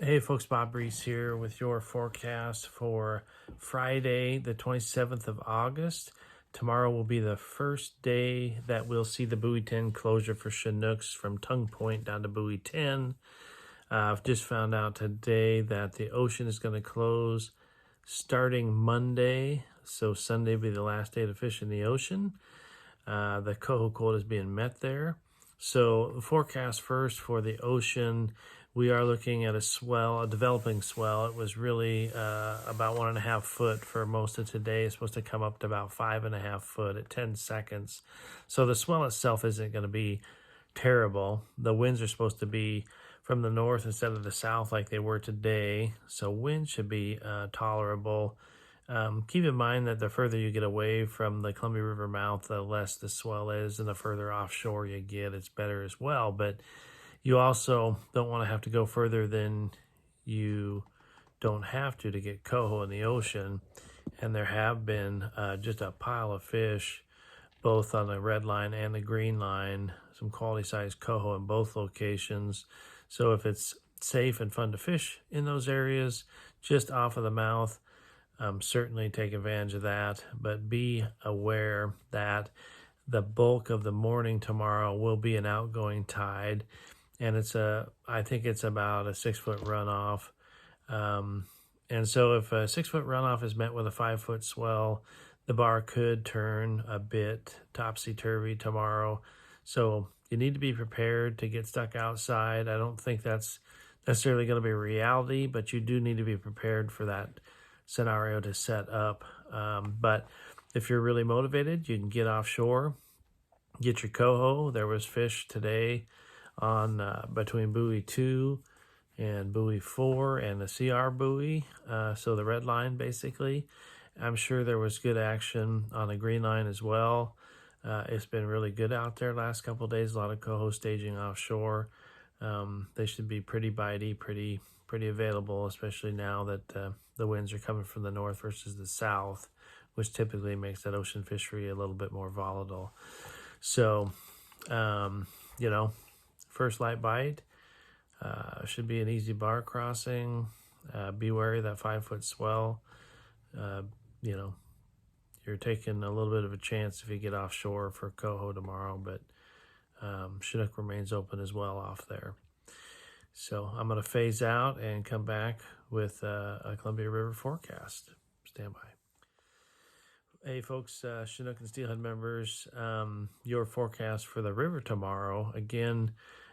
Hey folks, Bob Reese here with your forecast for Friday, the 27th of August. Tomorrow will be the first day that we'll see the buoy 10 closure for Chinooks from Tongue Point down to buoy 10. I've just found out today that the ocean is going to close starting Monday, so Sunday will be the last day to fish in the ocean. The coho quota is being met there. So the forecast first for the ocean, we are looking at a swell, a developing swell. It was really about 1.5 foot for most of today. It's supposed to come up to about 5.5 foot at 10 seconds. So the swell itself isn't going to be terrible. The winds are supposed to be from the north instead of the south like they were today. So wind should be tolerable. Keep in mind that the further you get away from the Columbia River mouth, the less the swell is, and the further offshore you get, it's better as well. But you also don't want to have to go further than you don't have to get coho in the ocean. And there have been just a pile of fish, both on the red line and the green line, some quality sized coho in both locations. So if it's safe and fun to fish in those areas, just off of the mouth, certainly take advantage of that, but be aware that the bulk of the morning tomorrow will be an outgoing tide, and I think it's about a 6-foot runoff. And so if a 6-foot runoff is met with a 5-foot swell, the bar could turn a bit topsy-turvy tomorrow. So you need to be prepared to get stuck outside. I don't think that's necessarily going to be a reality, but you do need to be prepared for that scenario to set up. But if you're really motivated, you can get offshore, get your coho. There was fish today on between buoy 2 and buoy 4 and the CR buoy, so the red line basically. I'm sure there was good action on the green line as well. It's been really good out there last couple of days. A lot of coho staging offshore. They should be pretty bitey, pretty available, especially now that the winds are coming from the north versus the south, which typically makes that ocean fishery a little bit more volatile. So, first light bite should be an easy bar crossing. Be wary of that 5-foot swell. You're taking a little bit of a chance if you get offshore for coho tomorrow, but Chinook remains open as well off there. So I'm going to phase out and come back with a Columbia River forecast. Stand by. Hey folks, Chinook and Steelhead members, your forecast for the river tomorrow. Again,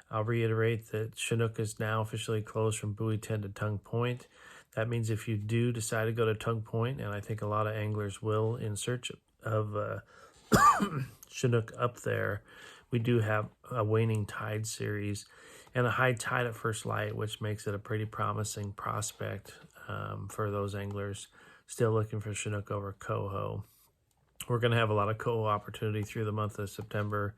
I'll reiterate that Chinook is now officially closed from buoy 10 to Tongue Point. That means if you do decide to go to Tongue Point, and I think a lot of anglers will in search of Chinook up there, we do have a waning tide series and a high tide at first light, which makes it a pretty promising prospect for those anglers still looking for Chinook over coho. We're going to have a lot of coho opportunity through the month of September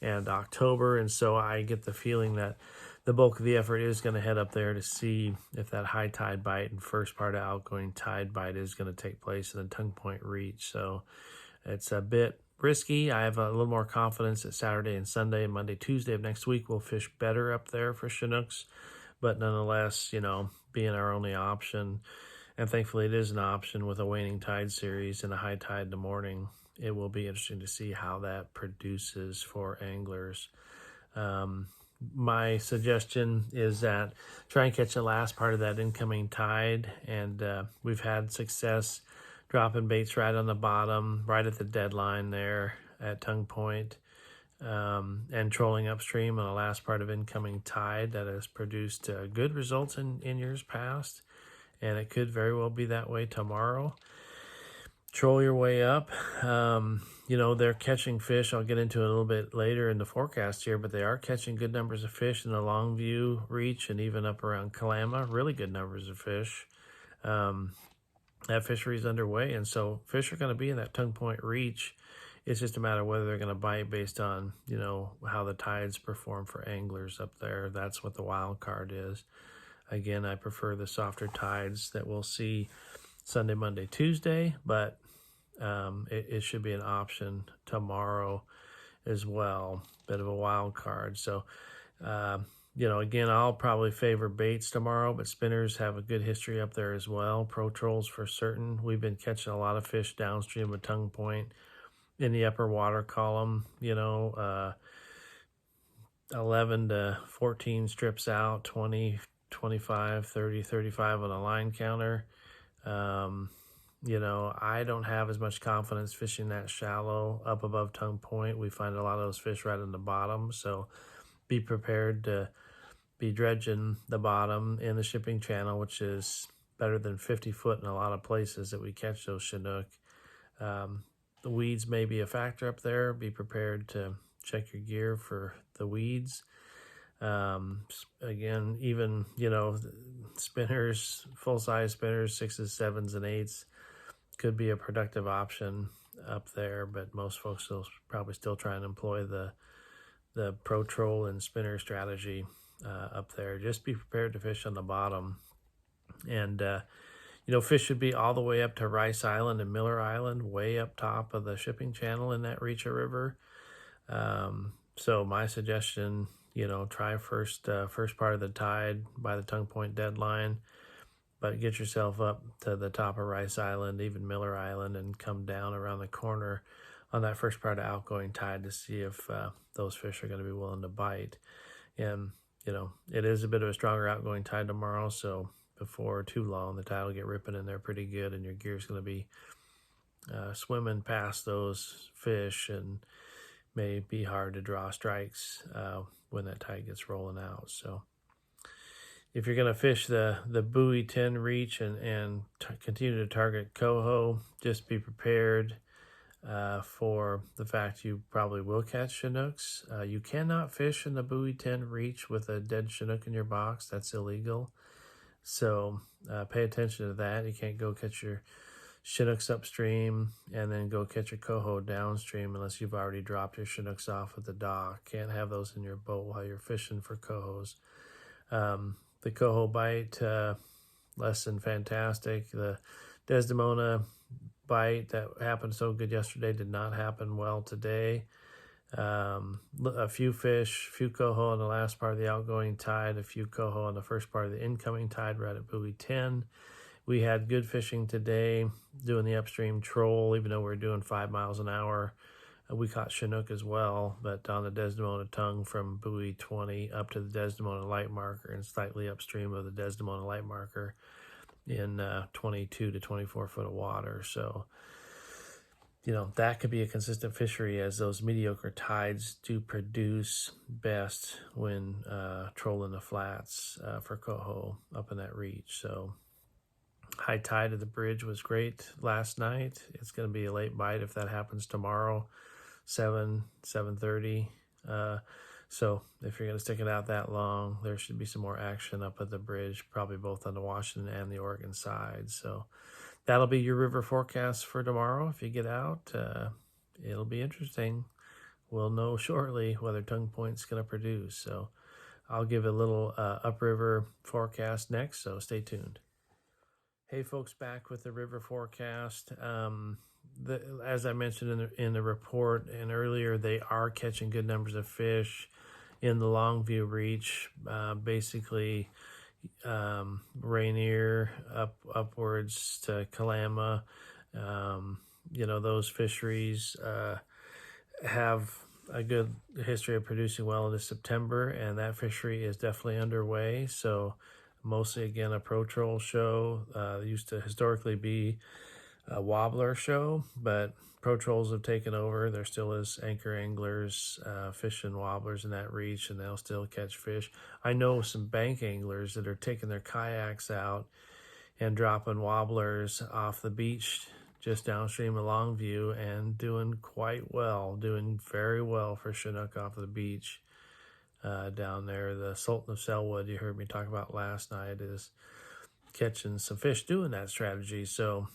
and October, and so I get the feeling that the bulk of the effort is going to head up there to see if that high tide bite and first part of outgoing tide bite is going to take place in the Tongue Point reach. So it's a bit risky. I have a little more confidence that Saturday and Sunday and Monday, Tuesday of next week we'll fish better up there for Chinooks, but nonetheless, being our only option, and thankfully it is an option with a waning tide series and a high tide in the morning, it will be interesting to see how that produces for anglers. My suggestion is that try and catch the last part of that incoming tide, and we've had success dropping baits right on the bottom, right at the deadline there at Tongue Point, and trolling upstream on the last part of incoming tide that has produced good results in years past, and it could very well be that way tomorrow. Troll your way up. They're catching fish. I'll get into it a little bit later in the forecast here, but they are catching good numbers of fish in the Longview reach and even up around Kalama. Really good numbers of fish. That fishery is underway, and so fish are going to be in that Tongue Point reach. It's just a matter of whether they're going to bite based on, how the tides perform for anglers up there. That's what the wild card is. Again, I prefer the softer tides that we'll see Sunday, Monday, Tuesday, but it should be an option tomorrow as well. Bit of a wild card. So Again, I'll probably favor baits tomorrow, but spinners have a good history up there as well. Pro trolls for certain. We've been catching a lot of fish downstream of Tongue Point in the upper water column, 11 to 14 strips out, 20, 25, 30, 35 on a line counter. I don't have as much confidence fishing that shallow up above Tongue Point. We find a lot of those fish right in the bottom, so be prepared to be dredging the bottom in the shipping channel, which is better than 50 foot in a lot of places that we catch those Chinook. The weeds may be a factor up there. Be prepared to check your gear for the weeds. Again, even, spinners, full-size spinners, 6s, 7s, and 8s could be a productive option up there, but most folks will probably still try and employ the pro troll and spinner strategy up there. Just be prepared to fish on the bottom. And, fish should be all the way up to Rice Island and Miller Island, way up top of the shipping channel in that Reacher River. So my suggestion, try first part of the tide by the Tongue Point deadline, but get yourself up to the top of Rice Island, even Miller Island, and come down around the corner on that first part of outgoing tide to see if those fish are going to be willing to bite. And, it is a bit of a stronger outgoing tide tomorrow, so before too long, the tide will get ripping in there pretty good, and your gear's going to be swimming past those fish, and may be hard to draw strikes when that tide gets rolling out. So if you're going to fish the buoy 10 reach and continue to target coho, just be prepared for the fact you probably will catch Chinooks. You cannot fish in the buoy 10 reach with a dead Chinook in your box. That's illegal. So pay attention to that. You can't go catch your Chinooks upstream and then go catch your coho downstream unless you've already dropped your Chinooks off at the dock. Can't have those in your boat while you're fishing for cohos. The coho bite, less than fantastic. The Desdemona bite that happened so good yesterday did not happen well today. A few fish, few coho on the last part of the outgoing tide, a few coho on the first part of the incoming tide right at buoy 10. We had good fishing today doing the upstream troll, even though we were doing 5 miles an hour. We caught Chinook as well, but on the Desdemona tongue from buoy 20 up to the Desdemona light marker and slightly upstream of the Desdemona light marker in 22 to 24 foot of water. So, that could be a consistent fishery, as those mediocre tides do produce best when trolling the flats for coho up in that reach. So high tide at the bridge was great last night. It's going to be a late bite if that happens tomorrow, 7:30. So if you're going to stick it out that long, there should be some more action up at the bridge, probably both on the Washington and the Oregon side. So that'll be your river forecast for tomorrow. If you get out, it'll be interesting. We'll know shortly whether Tongue Point's going to produce. So I'll give a little upriver forecast next, so stay tuned. Hey folks, back with the river forecast. As I mentioned in the report and earlier, they are catching good numbers of fish in the Longview Reach, basically Rainier upwards to Kalama. Those fisheries have a good history of producing well into September, and that fishery is definitely underway. So mostly, again, a pro troll show. Used to historically be a wobbler show, but pro trolls have taken over. There still is anchor anglers fishing wobblers in that reach, and they'll still catch fish. I know some bank anglers that are taking their kayaks out and dropping wobblers off the beach just downstream of Longview and doing quite well, doing very well for Chinook off the beach. Down there, the Sultan of Selwood you heard me talk about last night is catching some fish doing that strategy. So,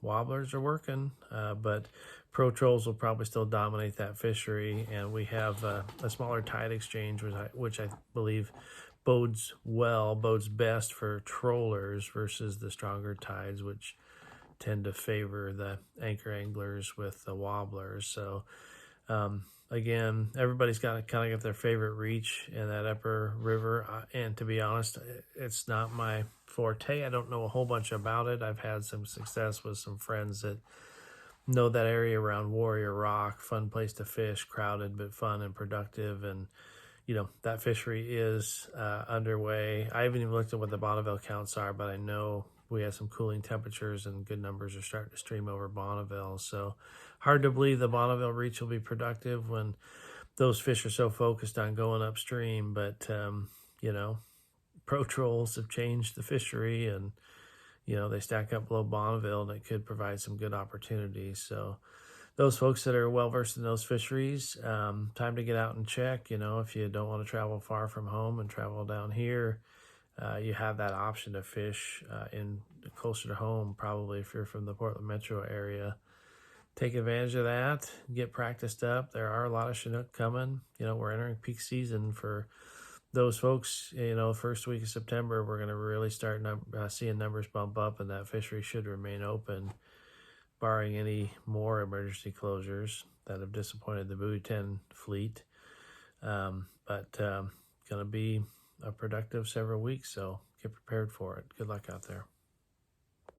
wobblers are working, but pro trolls will probably still dominate that fishery. And we have a smaller tide exchange, which I believe bodes best for trollers versus the stronger tides, which tend to favor the anchor anglers with the wobblers. So Again, everybody's got to kind of get their favorite reach in that upper river. And to be honest, it's not my forte. I don't know a whole bunch about it. I've had some success with some friends that know that area around Warrior Rock. Fun place to fish, crowded but fun and productive. And that fishery is underway. I haven't even looked at what the Bonneville counts are, but I know we have some cooling temperatures and good numbers are starting to stream over Bonneville. So hard to believe the Bonneville Reach will be productive when those fish are so focused on going upstream. But, pro trolls have changed the fishery, and, they stack up below Bonneville, and it could provide some good opportunities. So those folks that are well versed in those fisheries, time to get out and check. If you don't want to travel far from home and travel down here, you have that option to fish in closer to home. Probably if you're from the Portland metro area, take advantage of that. Get practiced up. There are a lot of Chinook coming. We're entering peak season for those folks. First week of September, we're going to really start seeing numbers bump up, and that fishery should remain open, barring any more emergency closures that have disappointed the Buoy 10 fleet. But going to be a productive several weeks, so get prepared for it. Good luck out there.